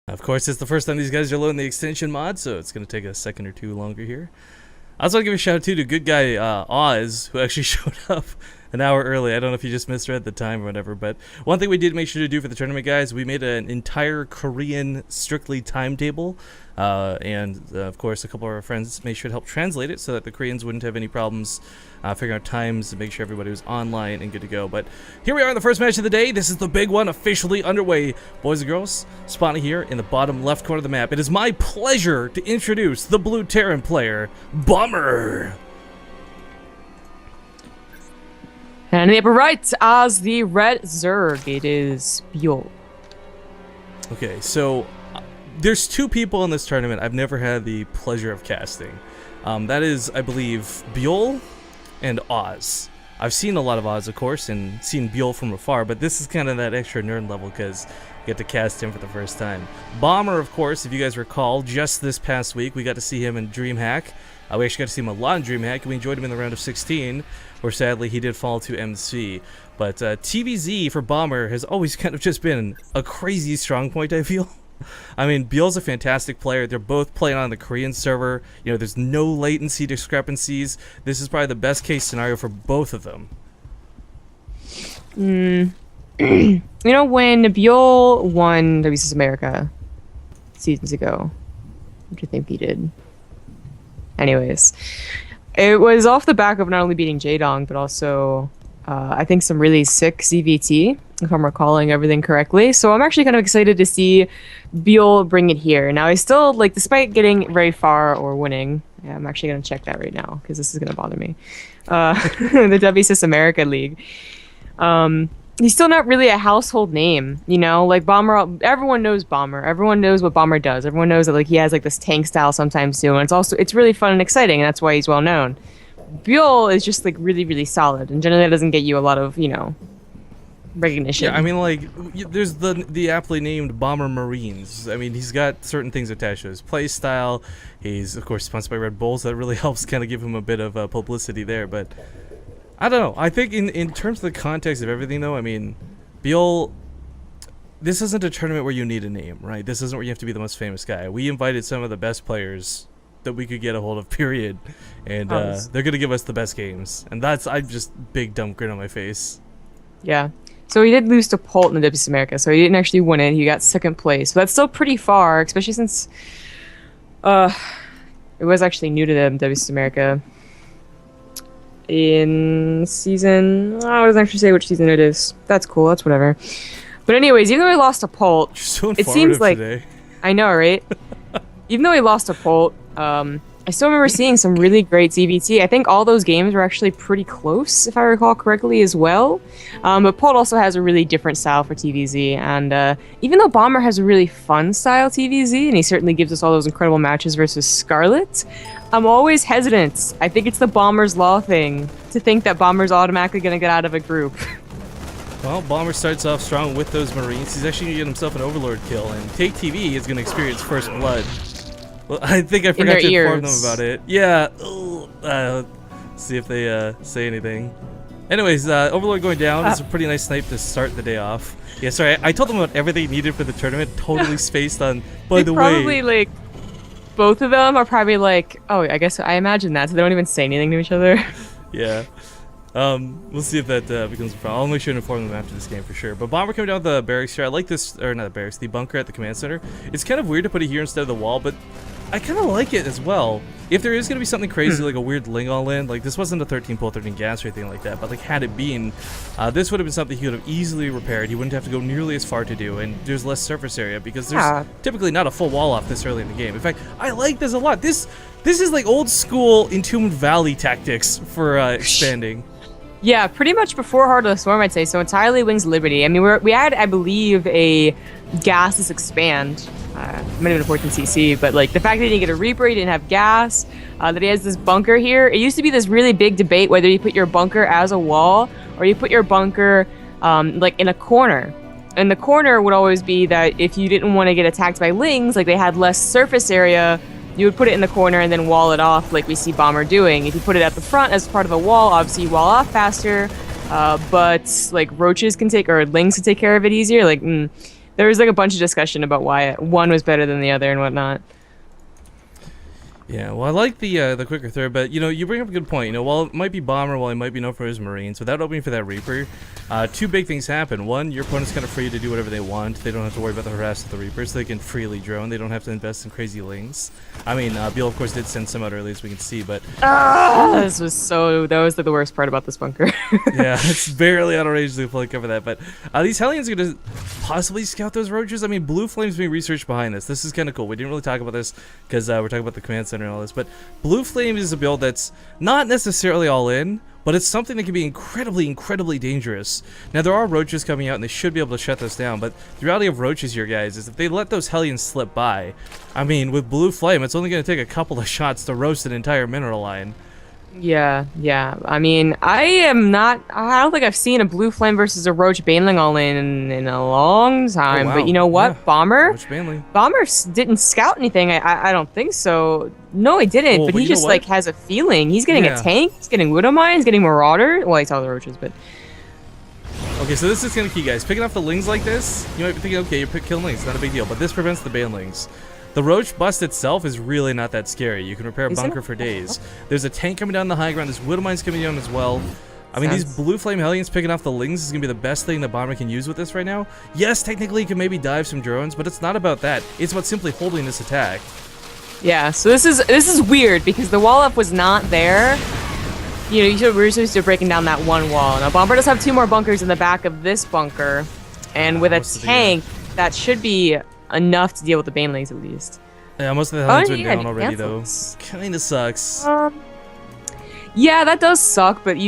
Of course, it's the first time these guys are loading the extension mod, so it's going to take a second or two longer here. I also want to give a shout out to good guy Oz, who actually showed up an hour early. I don't know if you just misread the time or whatever, but one thing we did make sure to do for the tournament, guys, we made an entire Korean strictly timetable, and of course a couple of our friends made sure to help translate it so that the Koreans wouldn't have any problems figuring out times and make sure everybody was online and good to go. But here we are in the first match of the day. This is the big one officially underway. Boys and girls, spawning here in the bottom left corner of the map. It is my pleasure to introduce the Blue Terran player, Bomber. And in the upper right, as the red Zerg, it is Byul. Okay, so there's two people in this tournament I've never had the pleasure of casting. That is, I believe, Byul and Oz. I've seen a lot of Oz, of course, and seen Byul from afar, but this is kind of that extra nerd level because you get to cast him for the first time. Bomber, of course, if you guys recall, just this past week, we got to see him in DreamHack. We actually got to see him a lot in DreamHack, and we enjoyed him in the round of 16, where sadly he did fall to MC. But TvZ for Bomber has always kind of just been a crazy strong point, I feel. I mean, Byul's a fantastic player. They're both playing on the Korean server. You know, there's no latency discrepancies. This is probably the best case scenario for both of them. You know, when Byul won WCS America seasons ago, what do you think he did? Anyways, it was off the back of not only beating Jaedong, but also, I think, some really sick ZVT, if I'm recalling everything correctly. So I'm actually kind of excited to see Byul bring it here. Now, I still, like, despite getting very far or winning, yeah, I'm actually going to check that right now, because this is going to bother me, the WCS America League. He's still not really a household name, you know, like Bomber, everyone knows Bomber, everyone knows what Bomber does, everyone knows that like he has like this tank style sometimes too, and it's really fun and exciting, and that's why he's well known. Byul is just like really, really solid, and generally that doesn't get you a lot of, you know, recognition. Yeah, I mean, like, there's the aptly named Bomber Marines. I mean, he's got certain things attached to his play style. He's, of course, sponsored by Red Bull, so that really helps kind of give him a bit of publicity there, but I don't know. I think in terms of the context of everything, though, I mean, Byul, this isn't a tournament where you need a name, right? This isn't where you have to be the most famous guy. We invited some of the best players that we could get a hold of, period. And they're going to give us the best games. And I'm just big dumb grin on my face. Yeah. So he did lose to Polt in the WCS America, so he didn't actually win it. He got second place. So that's still pretty far, especially since it was actually new to them, WCS America. In season, I doesn't actually say which season it is. That's cool. That's whatever. But anyways, even though he lost to Polt, so it seems like today. I know, right? Even though he lost to Polt, I still remember seeing some really great ZVT. I think all those games were actually pretty close, if I recall correctly, as well. But Polt also has a really different style for TvZ, and even though Bomber has a really fun style TvZ, and he certainly gives us all those incredible matches versus Scarlet, I'm always hesitant. I think it's the Bomber's Law thing, to think that Bomber's automatically going to get out of a group. Well, Bomber starts off strong with those Marines. He's actually going to get himself an Overlord kill, and Take TV is going to experience first blood. Well, I think I forgot to inform them about it. Yeah. See if they say anything. Anyways, Overlord going down is a pretty nice snipe to start the day off. Yeah, sorry, I told them about everything needed for the tournament, totally spaced on, by the way. Probably, like, both of them are probably like, oh, I guess I imagine that, so they don't even say anything to each other. Yeah. We'll see if that becomes a problem. I'll make sure to inform them after this game for sure. But Bomber coming down with the barracks here. I like this, or not the barracks, the bunker at the command center. It's kind of weird to put it here instead of the wall, but I kind of like it as well. If there is going to be something crazy, like a weird Ling all-in, like this wasn't a 13 pull, 13 gas or anything like that, but like had it been, this would have been something he could have easily repaired. He wouldn't have to go nearly as far to do, and there's less surface area because there's typically not a full wall off this early in the game. In fact, I like this a lot. This is like old school Entombed Valley tactics for expanding. Yeah, pretty much before Heart of the Swarm, I'd say. So entirely Wings Liberty. I mean, we had, I believe, a gasless expand. Might have been a 14cc, but like the fact that he didn't get a Reaper, he didn't have gas, that he has this bunker here. It used to be this really big debate whether you put your bunker as a wall or you put your bunker like in a corner. And the corner would always be that if you didn't want to get attacked by Lings, like they had less surface area, you would put it in the corner and then wall it off like we see Bomber doing. If you put it at the front as part of a wall, obviously you wall off faster, but like roaches can take, or Lings can take care of it easier. Like, There was like a bunch of discussion about why one was better than the other and whatnot. Yeah, well, I like the quicker third, but you bring up a good point. While it might be Bomber, while he might be known for his Marines, without opening for that Reaper, two big things happen. One, your opponent's kind of free to do whatever they want. They don't have to worry about the harass of the Reapers. They can freely drone. They don't have to invest in crazy lings. I mean, Byul, of course, did send some out early, as we can see, but that was like the worst part about this bunker. yeah, it's barely out of range to fully cover that. But these Hellions are going to possibly scout those roaches. I mean, Blue Flame's being researched behind this. This is kind of cool. We didn't really talk about this because we're talking about the command center and all this, but Blue Flame is a build that's not necessarily all in, but it's something that can be incredibly dangerous. Now, there are roaches coming out, and they should be able to shut this down, but the reality of roaches here, guys, is if they let those Hellions slip by, I mean, with Blue Flame, it's only going to take a couple of shots to roast an entire mineral line. Yeah. I mean, I don't think I've seen a Blue Flame versus a Roach Baneling all in a long time. Oh, wow. But you know what? Yeah. Bomber didn't scout anything. I don't think so. No, he didn't. Well, but he just like has a feeling. He's getting a tank. He's getting Widow Mines. Getting Marauder. Well, he saw the roaches, but. Okay, so this is kind of key, guys. Picking off the lings like this, you might be thinking, okay, you're killing lings, not a big deal, but this prevents the banelings. The roach bust itself is really not that scary. You can repair a bunker for days. There's a tank coming down the high ground. There's Widow Mines coming down as well. I mean, these Blue Flame Hellions picking off the lings is going to be the best thing the Bomber can use with this right now. Yes, technically, you can maybe dive some drones, but it's not about that. It's about simply holding this attack. Yeah, so this is weird because the wall up was not there. We're supposed to be breaking down that one wall. Now, Bomber does have 2 more bunkers in the back of this bunker, and with a tank, that should be enough to deal with the banelings at least. Yeah, most of the Hellions went down already, though. Kinda sucks. Yeah, that does suck, but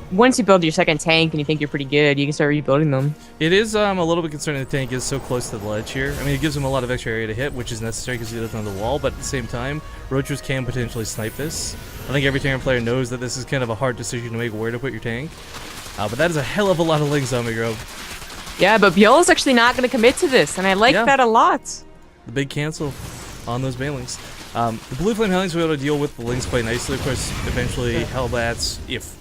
once you build your second tank and you think you're pretty good, you can start rebuilding them. It is a little bit concerning the tank is so close to the ledge here. I mean, it gives him a lot of extra area to hit, which is necessary because he doesn't have the wall, but at the same time, roaches can potentially snipe this. I think every Terran player knows that this is kind of a hard decision to make where to put your tank. But that is a hell of a lot of lings on me, Grove. Yeah, but Byul is actually not going to commit to this, and I like that a lot. The big cancel on those banelings. The Blue Flame Hellions will be able to deal with the lings quite nicely. Of course, eventually Hellbats, if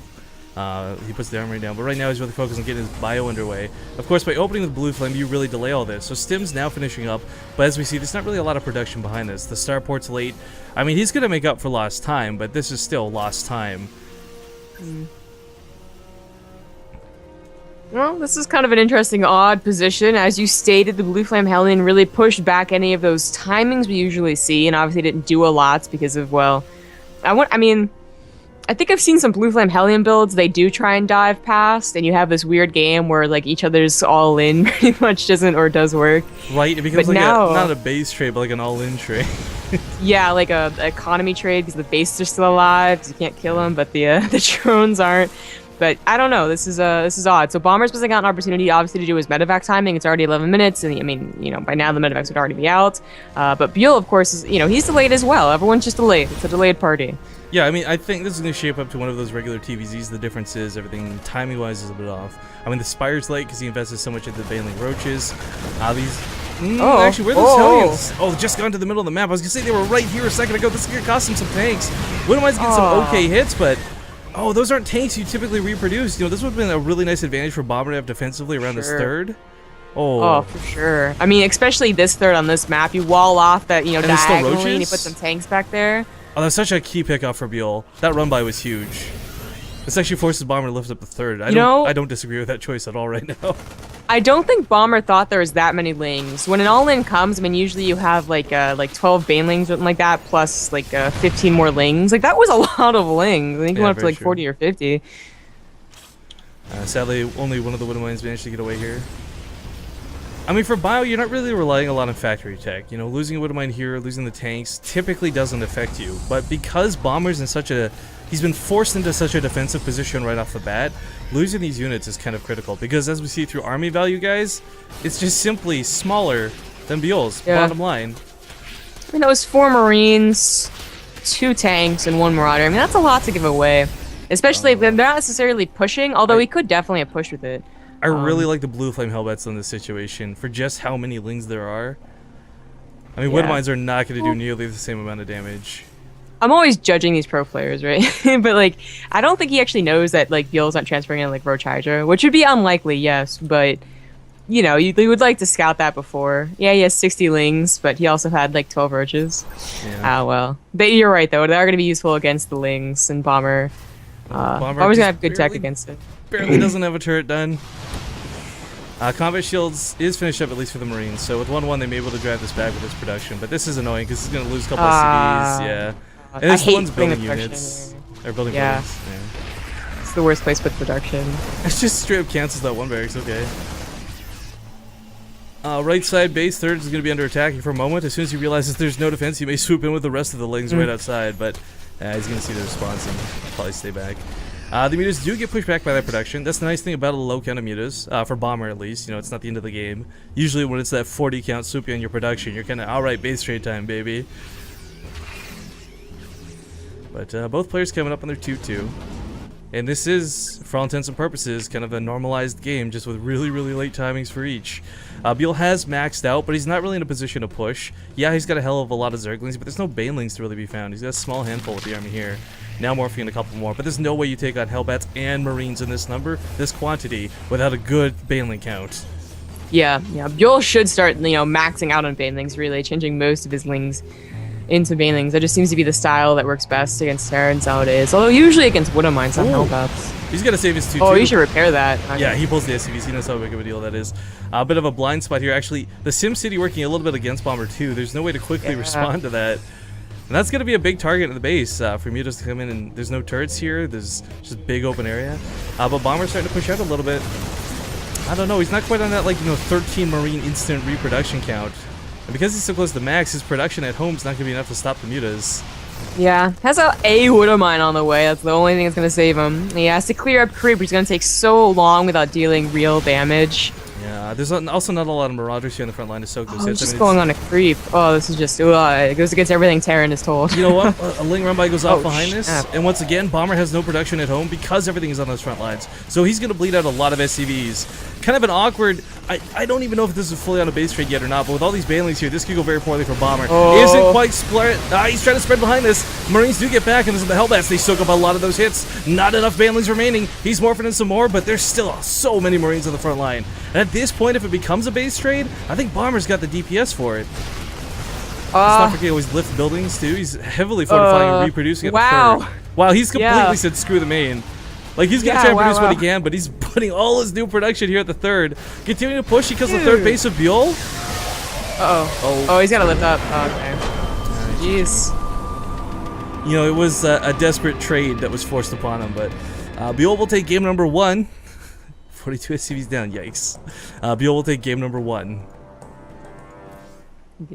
he puts the armory down. But right now he's really focused on getting his bio underway. Of course, by opening with Blue Flame, you really delay all this. So Stim's now finishing up, but as we see, there's not really a lot of production behind this. The starport's late. I mean, he's going to make up for lost time, but this is still lost time. Well, this is kind of an interesting, odd position. As you stated, the Blue Flame Hellion really pushed back any of those timings we usually see, and obviously didn't do a lot because of, well, I think I've seen some Blue Flame Hellion builds. They do try and dive past, and you have this weird game where like each other's all in pretty much does work. Right, it becomes not a base trade, but like an all-in trade. Yeah, like a economy trade because the bases are still alive. 'Cause you can't kill them, but the drones aren't. But I don't know. This is odd. So Bomber's missing out an opportunity, obviously, to do his medevac timing. It's already 11 minutes, and I mean, by now the medevacs would already be out. But Byul, of course, is he's delayed as well. Everyone's just delayed. It's a delayed party. Yeah, I mean, I think this is going to shape up to one of those regular TvZs. The difference is everything timing-wise is a bit off. I mean, the Spire's late because he invested so much into baneling roaches. Actually, where are those Hellions? Oh, just gone to the middle of the map. I was going to say they were right here a second ago. This is going to cost him some tanks. Widow Mines get some okay hits, but... Oh, those aren't tanks you typically reproduce. This would have been a really nice advantage for Bomber to have defensively around this third. Oh, for sure. I mean, especially this third on this map. You wall off that, diagonally, and you put some tanks back there. Oh, that's such a key pickoff for Byul. That run by was huge. This actually forces Bomber to lift up the third. I don't disagree with that choice at all right now. I don't think Bomber thought there was that many lings. When an all-in comes, I mean, usually you have like 12 banelings or something like that, plus 15 more lings. Like, that was a lot of lings. I think it went up to 40 or 50. Sadly, only one of the Widow Mines managed to get away here. I mean, for Bio, you're not really relying a lot on factory tech. Losing a Widow Mine here, losing the tanks, typically doesn't affect you. But because Bomber's in he's been forced into such a defensive position right off the bat, losing these units is kind of critical. Because as we see through army value, guys, it's just simply smaller than Byul's, bottom line. I mean, that was 4 Marines, 2 tanks, and 1 Marauder. I mean, that's a lot to give away. Especially if they're not necessarily pushing, although he could definitely have pushed with it. I really like the Blue Flame Hellbats in this situation for just how many lings there are. I mean, Widow Mines are not going to do nearly the same amount of damage. I'm always judging these pro players, right? But I don't think he actually knows that Byul's not transferring in Roach Hydra, which would be unlikely, yes. But you know, you would like to scout that before. Yeah, he has 60 lings, but he also had like 12 roaches. Yeah. Ah, well. You're right, though. They are going to be useful against the lings and Bomber. Bomber's going to have good tech against it. Barely doesn't have a turret done. Combat Shields is finished up, at least for the Marines, so with 1-1 they may be able to drive this back with its production, but this is annoying because it's going to lose a couple SCVs, yeah. And this one's building units. Or building buildings. Yeah. It's the worst place to put production. It just straight up cancels that one barracks, okay. Right side base, third is going to be under attack for a moment. As soon as he realizes there's no defense, he may swoop in with the rest of the lings right outside, but he's going to see the response and probably stay back. The mutas do get pushed back by that production. That's the nice thing about a low count of mutas, for Bomber at least. You know, it's not the end of the game. Usually when it's that 40 count swooping on your production, you're kind of, alright, base trade time, baby. But both players coming up on their 2-2. And this is, for all intents and purposes, kind of a normalized game, just with really, really late timings for each. Byul has maxed out, but he's not really in a position to push. Yeah, he's got a hell of a lot of Zerglings, but there's no Banelings to really be found. He's got a small handful with the army here. Now morphing in a couple more, but there's no way you take on Hellbats and Marines in this number, this quantity, without a good Baneling count. Yeah. Byul should start, you know, maxing out on Banelings, really, changing most of his lings into Banelings. That just seems to be the style that works best against Terrans nowadays. Although usually against Widow Mines on Hellbats. He's got to save his 2-2. Oh, you should repair that. Okay. Yeah, he pulls the SCVs. He knows how big of a deal that is. A bit of a blind spot here. Actually, the SimCity working a little bit against Bomber too. There's no way to quickly respond to that. And that's going to be a big target in the base for mutas to come in, and there's no turrets here. There's just big open area. But Bomber's starting to push out a little bit. I don't know. He's not quite on that, like, you know, 13 Marine instant reproduction count. And because he's so close to max, his production at home is not going to be enough to stop the mutas. Yeah, has a Widow Mine on the way. That's the only thing that's going to save him. He has to clear up creep, which is going to take so long without dealing real damage. Yeah, there's also not a lot of Marauders here on the front line to soak those hits. He's just going on a creep. Oh, this is just, it goes against everything Terran is told. You know what? A Ling run by goes off behind this. Snap. And once again, Bomber has no production at home because everything is on those front lines. So he's going to bleed out a lot of SCVs. Kind of an awkward, I don't even know if this is fully on a base trade yet or not, but with all these Banelings here, this could go very poorly for Bomber. Isn't quite split. He's trying to spread behind this. Marines do get back, and this is the Hellbats. They soak up a lot of those hits. Not enough Banelings remaining. He's morphing in some more, but there's still so many Marines on the front line. And at this point, if it becomes a base trade, I think Bomber's got the DPS for it. Let's not forget, always lift buildings too. He's heavily fortifying and reproducing at the third. Wow, he's completely said screw the main. Like, he's going to try and produce what he can, but he's putting all his new production here at the third. Continuing to push because the third base of Byul. Oh, he's got to lift up. Okay. Jeez. You know, it was a desperate trade that was forced upon him, but Byul will take game number 1. 42 SCVs down, yikes. Byul will take game number 1. Yeah.